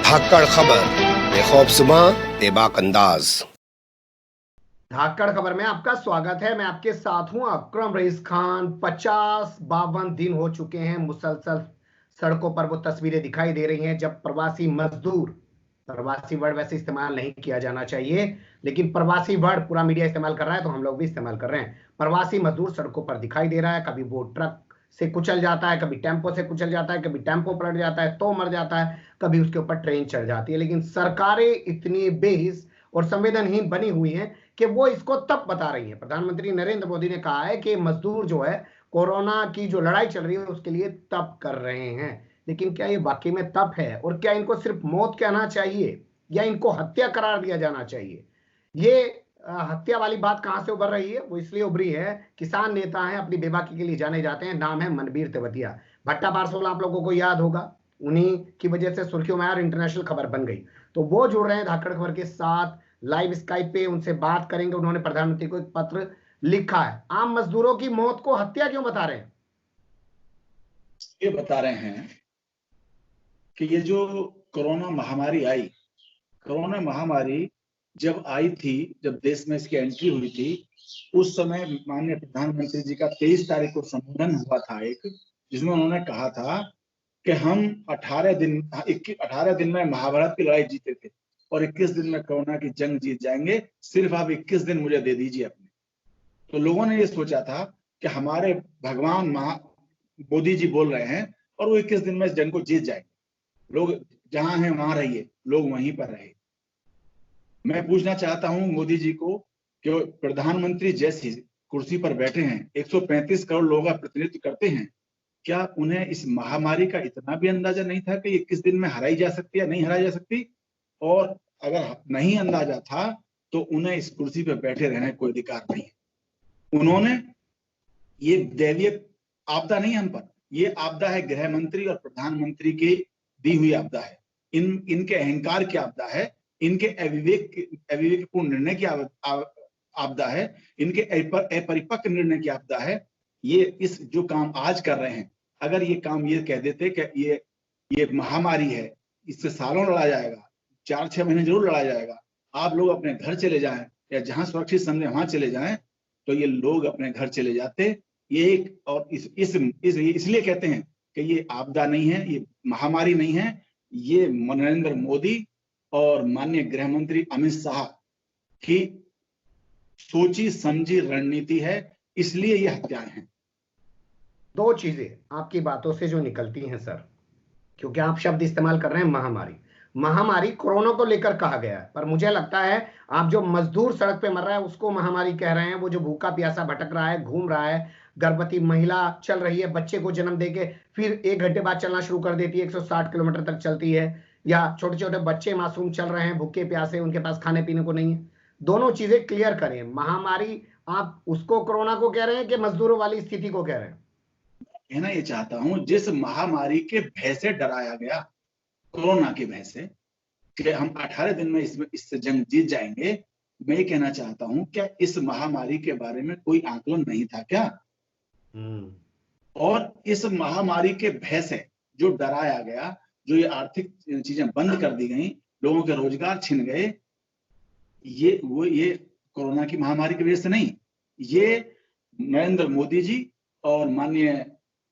धाकड़ खबर बेखौफजुमा बेबाक अंदाज। धाकड़ खबर में आपका स्वागत है। मैं आपके साथ हूं अकरम रईस खान। 50-52 दिन हो चुके हैं मुसलसल सड़कों पर वो तस्वीरें दिखाई दे रही हैं जब प्रवासी मजदूर, प्रवासी वर्ड वैसे इस्तेमाल नहीं किया जाना चाहिए, लेकिन प्रवासी वर्ड पूरा मीडिया इस्तेमाल कर रहा है तो हम लोग भी इस्तेमाल कर रहे हैं। प्रवासी मजदूर सड़कों पर दिखाई दे रहा है। कभी वो ट्रक से कुचल जाता है, कभी टेम्पो से कुचल जाता है, कभी टेम्पो पलट जाता है तो मर जाता है, कभी उसके ऊपर ट्रेन चढ़ जाती है। लेकिन सरकारें इतनी बेहिस और संवेदनहीन बनी हुई हैं कि वो इसको तब बता रही हैं। प्रधानमंत्री नरेंद्र मोदी ने कहा है कि मजदूर जो है कोरोना की जो लड़ाई चल रही है उसके लिए तप कर रहे हैं। लेकिन क्या ये वाकई में तप है? और क्या इनको सिर्फ मौत कहना चाहिए या इनको हत्या करार दिया जाना चाहिए? ये हत्या वाली बात कहां से उभर रही है? वो इसलिए उभरी है, किसान नेता हैं, अपनी बेबाकी के लिए जाने जाते हैं। नाम है मनबीर तेवतिया। भट्टा बारसोला आप लोगों को याद होगा, उन्हीं की वजह से सुर्खियों में और इंटरनेशनल खबर बन गई। तो वो जुड़ रहे हैं धाकड़ खबर के साथ लाइव स्काइप पे, उनसे बात करेंगे। उन्होंने प्रधानमंत्री को एक पत्र लिखा है। आम मजदूरों की मौत को हत्या क्यों बता रहे हैं? ये बता रहे हैं कि ये जो कोरोना महामारी आई, कोरोना महामारी जब आई थी, जब देश में इसकी एंट्री हुई थी, उस समय माननीय प्रधानमंत्री जी का 23 तारीख को संबोधन हुआ था एक, जिसमें उन्होंने कहा था कि हम 18 दिन में महाभारत की लड़ाई जीते थे और 21 दिन में कोरोना की जंग जीत जाएंगे, सिर्फ आप 21 दिन मुझे दे दीजिए अपने। तो लोगों ने ये सोचा था कि हमारे भगवान मोदी जी बोल रहे हैं और वो 21 दिन में इस जंग को जीत जाएंगे। लोग जहां हैं वहां रहिए, लोग वहीं पर रहे। मैं पूछना चाहता हूं मोदी जी को कि प्रधानमंत्री जैसी कुर्सी पर बैठे हैं, 135 करोड़ लोगों का प्रतिनिधित्व करते हैं, क्या उन्हें इस महामारी का इतना भी अंदाजा नहीं था कि 21 दिन में हराई जा सकती या नहीं हराई जा सकती? और अगर नहीं अंदाजा था तो उन्हें इस कुर्सी पर बैठे रहने का कोई अधिकार नहीं है। उन्होंने, ये दैवीय आपदा नहीं हम पर, ये आपदा है गृह मंत्री और प्रधानमंत्री की दी हुई आपदा है। इनके अहंकार की आपदा है, इनके अविवेकपूर्ण निर्णय की आपदा है, इनके अपरिपक्व निर्णय की आपदा है। ये इस जो काम आज कर रहे हैं, अगर ये काम ये कह देते कि ये महामारी है, इससे सालों लड़ा जाएगा, 4-6 महीने जरूर लड़ा जाएगा, आप लोग अपने घर चले जाएं या जहां सुरक्षित समझे वहां चले जाएं, तो ये लोग अपने घर चले जाते। ये एक और इसलिए कहते हैं कि ये आपदा नहीं है, ये महामारी नहीं है, ये नरेंद्र मोदी और माननीय गृह मंत्री अमित शाह की सोची समझी रणनीति है, इसलिए ये हत्याएं हैं। दो चीजें आपकी बातों से जो निकलती हैं सर, क्योंकि आप शब्द इस्तेमाल कर रहे हैं महामारी। महामारी कोरोना को लेकर कहा गया है, पर मुझे लगता है आप जो मजदूर सड़क पे मर रहा है उसको महामारी कह रहे हैं। वो जो भूखा प्यासा भटक रहा है, घूम रहा है, गर्भवती महिला चल रही है, बच्चे को जन्म देके फिर 1 घंटे बाद चलना शुरू कर देती है, 160 किलोमीटर तक चलती है, या छोटे छोटे बच्चे मासूम चल रहे हैं भूखे प्यासे, उनके पास खाने पीने को नहीं है। दोनों चीजें क्लियर करें। महामारी आप उसको कोरोना को कह रहे हैं कि मजदूरों वाली स्थिति को कह रहे हैं? कहना ये चाहता हूं, जिस महामारी के भय से डराया गया, कोरोना के भय से, कि हम 18 दिन में इससे जंग जीत जाएंगे, मैं ये कहना चाहता हूं, क्या इस महामारी के बारे में कोई आकलन नहीं था क्या? और इस महामारी के भय से जो डराया गया, जो ये आर्थिक चीजें बंद कर दी गई, लोगों के रोजगार छिन गए, ये कोरोना की महामारी की वजह से नहीं, ये नरेंद्र मोदी जी और माननीय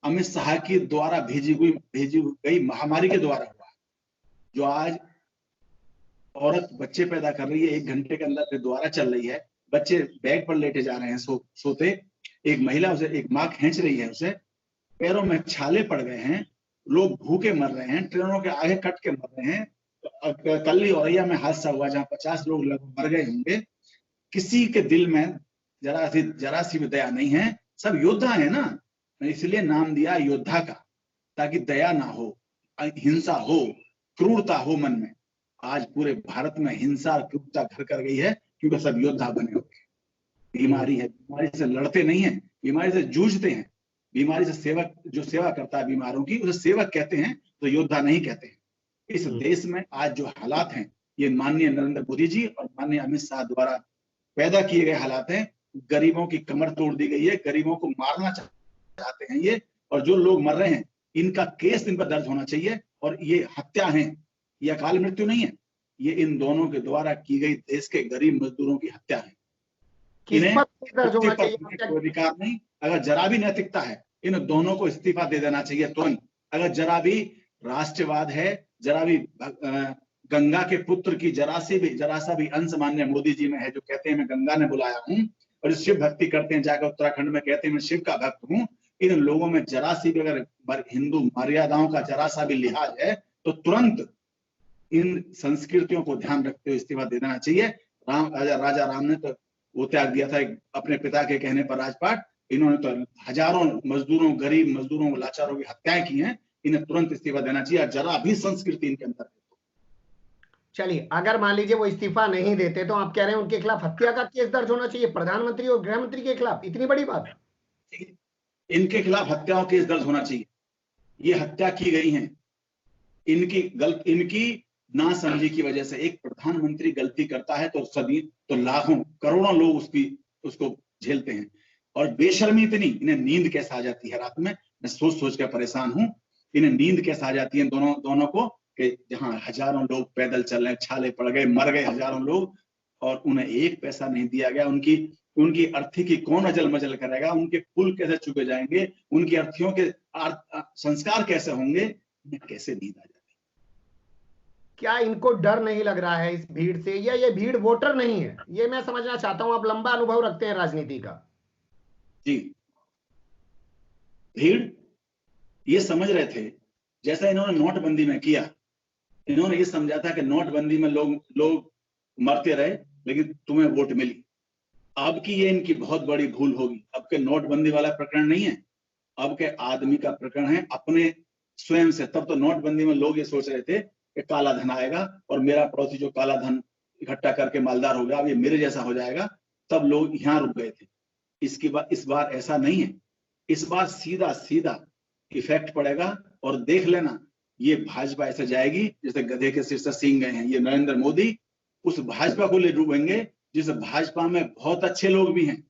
अमित शाह की द्वारा भेजी गई महामारी के द्वारा हुआ। जो आज औरत बच्चे पैदा कर रही है, 1 घंटे के अंदर फिर दोबारा चल रही है, बच्चे बैग पर लेटे जा रहे हैं सोते, एक महिला उसे, एक माँ खींच रही है उसे, पैरों में छाले पड़ गए हैं, लोग भूखे मर रहे हैं, ट्रेनों के आगे कट के मर रहे हैं। कल ही औरैया में हादसा हुआ जहां 50 लोग लगभग मर गए होंगे। किसी के दिल में जरा सी भी दया नहीं है। सब योद्धा है ना, इसलिए नाम दिया योद्धा का, ताकि दया ना हो, हिंसा हो, क्रूरता हो मन में। आज पूरे भारत में हिंसा और क्रूरता घर कर गई है, क्योंकि सब योद्धा बने हुए। बीमारी है, बीमारी से लड़ते नहीं है, बीमारी से जूझते हैं। बीमारी से सेवक, जो सेवा करता है बीमारों की, उसे सेवक कहते हैं, तो योद्धा नहीं कहते हैं। इस देश में आज जो हालात हैं, ये माननीय नरेंद्र मोदी जी और माननीय अमित शाह द्वारा पैदा किए गए हालात हैं। गरीबों की कमर तोड़ दी गई है, गरीबों को मारना चाहते हैं ये, और जो लोग मर रहे हैं, इनका केस इन पर दर्ज होना चाहिए। और ये हत्या है, ये अकाल मृत्यु नहीं है, ये इन दोनों के द्वारा की गई देश के गरीब मजदूरों की हत्या है। किस इन्हें पर दर्ज होना मुक्ति चाहिए? पर कोई अधिकार नहीं। अगर जरा भी नैतिकता है, इन दोनों को इस्तीफा दे देना चाहिए तुरंत। अगर जरा भी राष्ट्रवाद है, जरा भी गंगा के पुत्र की जरा सा भी अंश मान्य मोदी जी में है, जो कहते हैं मैं गंगा ने बुलाया हूँ, और शिव भक्ति करते हैं, जाकर उत्तराखंड में कहते हैं मैं शिव का भक्त हूँ। इन लोगों में जरा सी भी अगर हिंदू मर्यादाओं का जरा सा भी लिहाज है तो तुरंत इन संस्कृतियों को ध्यान रखते हुए इस्तीफा दे देना चाहिए। राजा राम ने तो वो त्याग दिया था अपने पिता के कहने पर राजपाट। इन्होंने तो हजारों मजदूरों, गरीब मजदूरों, लाचारों की हत्याएं की हैं। इन्हें तुरंत इस्तीफा देना चाहिए, जरा भी संस्कृति इनके अंदर। चलिए, अगर मान लीजिए वो इस्तीफा नहीं देते तो आप कह रहे हैं उनके खिलाफ हत्या का केस दर्ज होना चाहिए, प्रधानमंत्री और गृह मंत्री के खिलाफ? इतनी बड़ी बात? इनके खिलाफ हत्या केस दर्ज होना चाहिए। ये हत्या की गई है इनकी नासमझी की वजह से। एक प्रधानमंत्री गलती करता है तो लाखों करोड़ों लोग उसको झेलते हैं। और बेशर्मी इतनी, इन्हें नींद कैसे आ जाती है रात में, मैं सोच कर परेशान हूं। इन्हें नींद कैसे आ जाती है दोनों को, कि जहां हजारों लोग पैदल चल रहे, छाले पड़ गए, मर गए हजारों लोग, और उन्हें एक पैसा नहीं दिया गया। उनकी अर्थी की कौन अजल मजल करेगा? उनके पुल कैसे चुके जाएंगे? उनकी अर्थियों के संस्कार कैसे होंगे? कैसे नींद आ जाती? क्या इनको डर नहीं लग रहा है इस भीड़ से, या ये भीड़ वोटर नहीं है? ये मैं समझना चाहता हूं। आप लंबा अनुभव रखते हैं राजनीति का। जी, भीड़ ये समझ रहे थे, जैसा इन्होंने नोटबंदी में किया, इन्होंने ये समझा था कि नोटबंदी में लोग मरते रहे लेकिन तुम्हें वोट मिली। अब की ये इनकी बहुत बड़ी भूल होगी। अब के नोटबंदी वाला प्रकरण नहीं है, अब के आदमी का प्रकरण है, अपने स्वयं से। तब तो नोटबंदी में लोग ये सोच रहे थे कि काला धन आएगा और मेरा पड़ोसी जो काला धन इकट्ठा करके मालदार हो गया, अब ये मेरे जैसा हो जाएगा, तब लोग यहां रुक गए थे। इस बार ऐसा नहीं है। इस बार सीधा इफेक्ट पड़ेगा, और देख लेना, ये भाजपा ऐसे जाएगी जैसे गधे के सिर से सींग गए हैं। ये नरेंद्र मोदी उस भाजपा को ले डूबेंगे जिस भाजपा में बहुत अच्छे लोग भी हैं,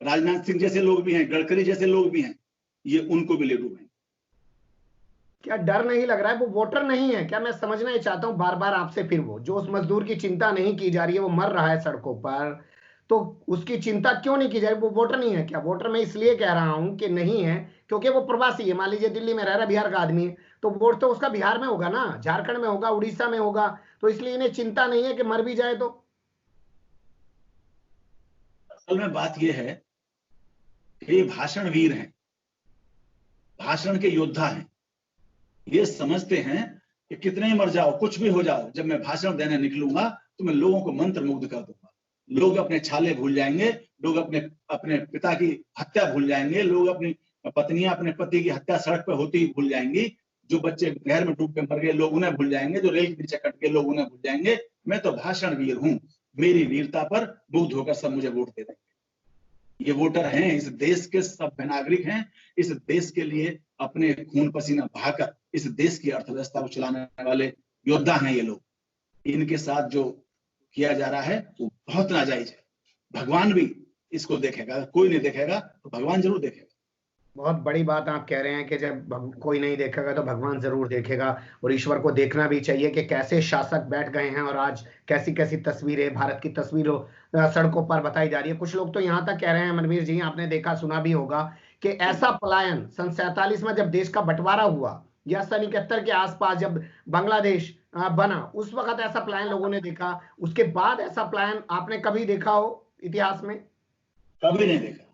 राजनाथ सिंह जैसे लोग भी हैं, गडकरी जैसे लोग भी हैं, ये उनको भी ले डूबेंगे। क्या डर नहीं लग रहा है? वो वोटर नहीं है क्या? मैं समझना ही चाहता हूं बार बार आपसे। फिर वो जो उस मजदूर की चिंता नहीं की जा रही है, वो मर रहा है सड़कों पर, तो उसकी चिंता क्यों नहीं की जा रही? वो वोटर नहीं है क्या? वोटर मैं इसलिए कह रहा हूं कि नहीं है क्योंकि वो प्रवासी है। मान लीजिए दिल्ली में रह रहा, बिहार का आदमी है, तो वोट तो उसका बिहार में होगा ना, झारखंड में होगा, उड़ीसा में होगा, तो इसलिए इन्हें चिंता नहीं है कि मर भी जाए तो। असल में बात यह है कि ये भाषण वीर हैं, भाषण के योद्धा हैं। ये समझते हैं कि कितने ही मर जाओ, कुछ भी हो जाओ, जब मैं भाषण देने निकलूंगा तो मैं लोगों को मंत्र मुग्ध कर दूंगा। लोग अपने छाले भूल जाएंगे, लोग अपने पिता की हत्या भूल जाएंगे, लोग अपनी पत्नियां अपने पति की हत्या सड़क पर होती ही भूल जाएंगी, जो बच्चे नहर में डूब के मर गए लोग उन्हें भूल जाएंगे, जो रेल के नीचे कट के लोग उन्हें भूल जाएंगे। मैं तो भाषण वीर हूं, मेरी वीरता पर मुग्ध होकर सब मुझे वोट दे देंगे। ये वोटर हैं, इस देश के सभ्य नागरिक हैं, इस देश के लिए अपने खून पसीना बहाकर इस देश की अर्थव्यवस्था को चलाने वाले योद्धा हैं ये लोग। इनके साथ जो किया जा रहा है वो बहुत नाजायज है। भगवान भी इसको देखेगा, कोई नहीं देखेगा तो भगवान जरूर देखेगा। बहुत बड़ी बात आप कह रहे हैं कि जब कोई नहीं देखेगा तो भगवान जरूर देखेगा, और ईश्वर को देखना भी चाहिए कि कैसे शासक बैठ गए हैं और आज कैसी कैसी तस्वीरें, भारत की तस्वीरों सड़कों पर बताई जा रही है। कुछ लोग तो यहाँ तक कह रहे हैं, मनवीर जी, आपने देखा सुना भी होगा, कि ऐसा पलायन सन 47 में जब देश का बंटवारा हुआ, या सन 71 के आसपास जब बांग्लादेश बना, उस वक्त ऐसा पलायन लोगों ने देखा। उसके बाद ऐसा पलायन आपने कभी देखा हो इतिहास में? कभी नहीं देखा।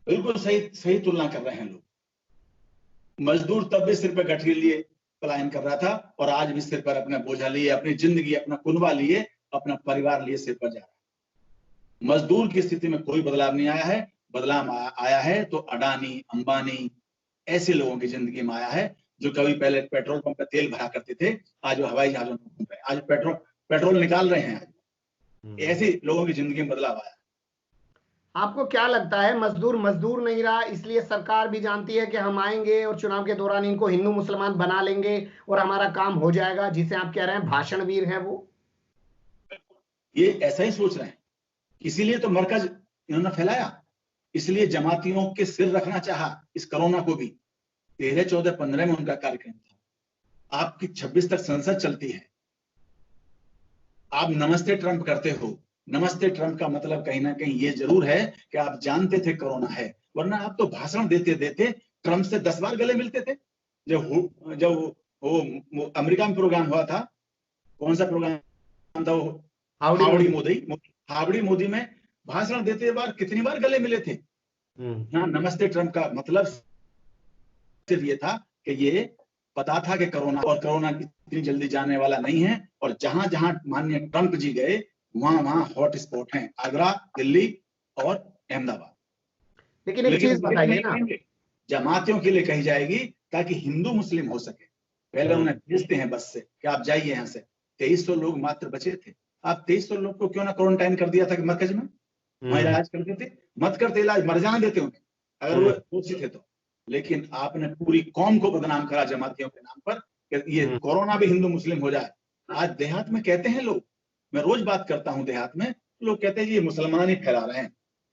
बिल्कुल सही तुलना कर रहे हैं लोग। मजदूर तब भी सिर पर गठरी लिए पलायन कर रहा था, और आज भी सिर पर अपना बोझा लिए, अपनी जिंदगी, अपना कुनबा लिए, अपना परिवार लिए सिर पर जा रहा है। मजदूर की स्थिति में कोई बदलाव नहीं आया है। बदलाव आया है तो अडानी, अंबानी ऐसे लोगों की जिंदगी में आया है, जो कभी पहले पेट्रोल पंप पे तेल भरा करते थे, आज वो हवाई जहाजों में घूम रहे हैं, आज पेट्रोल निकाल रहे हैं। आज ऐसे लोगों की जिंदगी में बदलाव आया। आपको क्या लगता है, मजदूर नहीं रहा, इसलिए सरकार भी जानती है कि हम आएंगे और चुनाव के दौरान इनको हिंदू मुसलमान बना लेंगे और हमारा काम हो जाएगा, जिसे आप कह रहे हैं भाषण वीर है वो? ये ऐसा ही सोच रहे हैं, इसीलिए तो मरकज इन्होंने फैलाया, इसलिए जमातियों के सिर रखना चाहा इस कोरोना को भी। 13, 14, 15 में उनका कार्यक्रम था। आपकी 26 तक संसद चलती है, आप नमस्ते ट्रंप करते हो। नमस्ते ट्रंप का मतलब कहीं ना कहीं ये जरूर है कि आप जानते थे कोरोना है, वरना आप तो भाषण देते देते ट्रंप से 10 बार गले मिलते थे। जब वो अमेरिका में प्रोग्राम हुआ था, कौन सा प्रोग्राम था वो, हावड़ी मोदी में भाषण देते बार कितनी बार गले मिले थे। यहाँ नमस्ते ट्रंप का मतलब सिर्फ ये था कि ये पता था कि कोरोना इतनी जल्दी जाने वाला नहीं है, और जहां जहां माननीय ट्रंप जी गए वहां वहां हॉट स्पॉट हैं, आगरा, दिल्ली और अहमदाबाद। लेकिन एक चीज बताइए ना, जमातियों के लिए कही जाएगी ताकि हिंदू मुस्लिम हो सके। पहले उन्हें भेजते हैं बस से कि आप जाइए यहाँ से। 2300 लोग मात्र बचे थे। आप 2300 लोग को क्यों ना क्वारंटाइन कर दिया था कि मरकज में, वहां इलाज करते थे। मत करते इलाज, मर जाने देते उन्हें अगर वो दोषी थे तो। लेकिन आपने पूरी कौम को बदनाम करा जमातियों के नाम पर कि ये कोरोना भी हिंदू मुस्लिम हो जाए। आज देहात में कहते हैं लोग, मैं रोज बात करता हूँ देहात में, लोग कहते हैं ये मुसलमान ही फैला रहे हैं।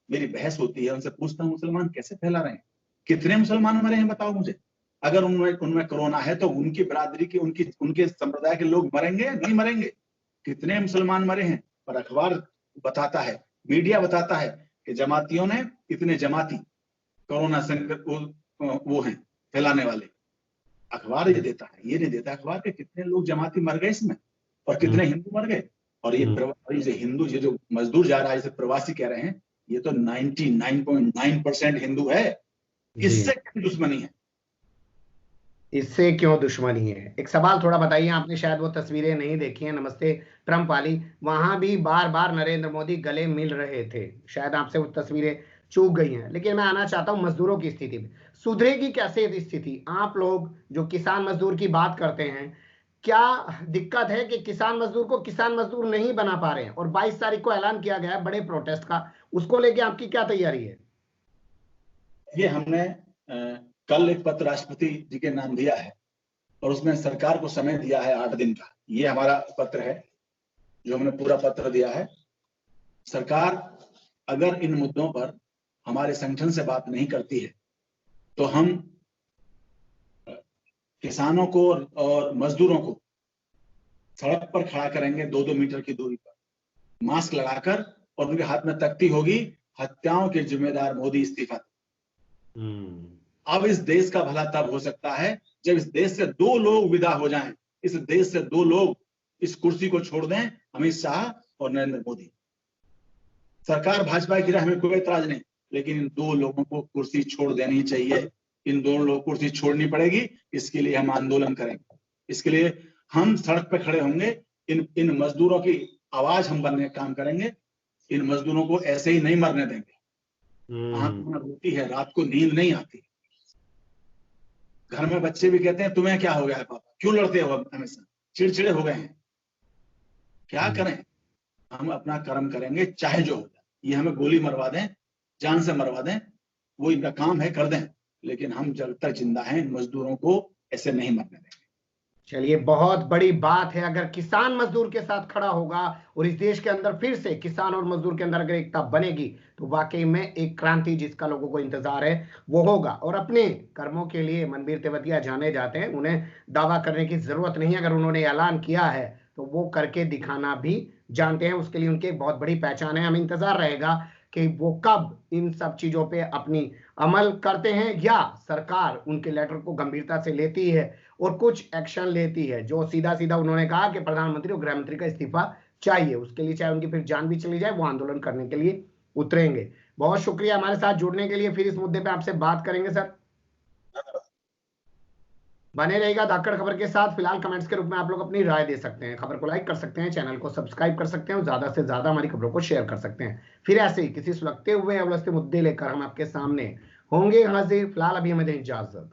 मेरी बहस होती है, उनसे पूछता हूँ मुसलमान कैसे फैला रहे हैं, कितने मुसलमान मरे हैं बताओ मुझे। अगर उनमें कोरोना है तो उनकी बिरादरी के उनके संप्रदाय के लोग मरेंगे नहीं मरेंगे, कितने मुसलमान मरे हैं। पर अखबार बताता है, मीडिया बताता है कि जमातियों ने इतने जमाती कोरोना संकट वो हैं फैलाने वाले। अखबार ये देता है, ये नहीं देता अखबार के कितने लोग जमाती मर गए इसमें और कितने हिंदू मर गए। और ये हिंदू, ये जो मजदूर जा रहा है, इसे प्रवासी कह रहे हैं, ये तो 99.9% हिंदू है। इससे क्या दुश्मनी है? इससे क्यों दुश्मनी है? एक सवाल थोड़ा बताइए, आपने शायद वो तस्वीरें नहीं देखी हैं नमस्ते ट्रंप वाली, वहां भी बार बार नरेंद्र मोदी गले मिल रहे थे। शायद आपसे वो तस्वीरें चूक गई हैं। लेकिन मैं आना चाहता हूं मजदूरों की स्थिति में। सुधरेगी कैसे स्थिति? आप लोग जो किसान मजदूर की बात करते हैं, क्या दिक्कत है कि किसान मजदूर को किसान मजदूर नहीं बना पा रहे हैं? और 22 तारीख को ऐलान किया गया है बड़े प्रोटेस्ट का, उसको लेके आपकी क्या तैयारी है? ये हमने कल एक पत्र राष्ट्रपति जी के नाम दिया है और उसमें सरकार को समय दिया है 8 दिन का। ये हमारा पत्र है जो हमने पूरा पत्र दिया है। सरकार अगर इन मुद्दों पर हमारे संगठन से बात नहीं करती है तो हम किसानों को और मजदूरों को सड़क पर खड़ा करेंगे 2-2 मीटर की दूरी पर, मास्क लगाकर, और उनके हाथ में तख्ती होगी, हत्याओं के जिम्मेदार मोदी इस्तीफा। अब इस देश का भला तब हो सकता है जब इस देश से 2 लोग विदा हो जाएं। इस देश से 2 लोग इस कुर्सी को छोड़ दें, अमित शाह और नरेंद्र मोदी। सरकार भाजपा की हमें कोई एतराज नहीं, लेकिन इन 2 लोगों को कुर्सी छोड़ देनी चाहिए। इन 2 लोगों को कुर्सी छोड़नी पड़ेगी। इसके लिए हम आंदोलन करेंगे, इसके लिए हम सड़क पर खड़े होंगे। इन मजदूरों की आवाज हम बनने का काम करेंगे। इन मजदूरों को ऐसे ही नहीं मरने देंगे। आंख में रोती है, रात को नींद नहीं आती, घर में बच्चे भी कहते हैं तुम्हें क्या हो गया है पापा, क्यों लड़ते हो हमेशा, चिड़चिड़े हो गए हैं। क्या करें? हम अपना कर्म करेंगे चाहे जो हो जाए। ये हमें गोली मरवा दें, जान से मरवा दें, वो इनका काम है, कर दें, लेकिन हम जब तक जिंदा हैं इन मजदूरों को ऐसे नहीं मरने देंगे। चलिए, बहुत बड़ी बात है। अगर किसान मजदूर के साथ खड़ा होगा और इस देश के अंदर फिर से किसान और मजदूर के अंदर अगर एकता बनेगी तो वाकई में एक क्रांति जिसका लोगों को इंतजार है वो होगा। और अपने कर्मों के लिए मनबीर तेवतिया जाने जाते हैं, उन्हें दावा करने की जरूरत नहीं है। अगर उन्होंने ऐलान किया है तो वो करके दिखाना भी जानते हैं, उसके लिए उनकी एक बहुत बड़ी पहचान है। हमें इंतजार रहेगा कि वो कब इन सब चीजों पे अपनी अमल करते हैं या सरकार उनके लेटर को गंभीरता से लेती है और कुछ एक्शन लेती है। जो सीधा सीधा उन्होंने कहा कि प्रधानमंत्री और गृह मंत्री का इस्तीफा चाहिए, उसके लिए चाहे उनकी फिर जान भी चली जाए, वो आंदोलन करने के लिए उतरेंगे। बहुत शुक्रिया हमारे साथ जुड़ने के लिए। फिर इस मुद्दे पे आपसे बात करेंगे सर। बने रहेगा धाकड़ खबर के साथ। फिलहाल कमेंट्स के रूप में आप लोग अपनी राय दे सकते हैं, खबर को लाइक कर सकते हैं, चैनल को सब्सक्राइब कर सकते हैं और ज्यादा से ज्यादा हमारी खबरों को शेयर कर सकते हैं। फिर ऐसे ही किसी सुलगते हुए या उलझते मुद्दे लेकर हम आपके सामने होंगे हाजिर। फिलहाल अभी हमें दें इजाजत।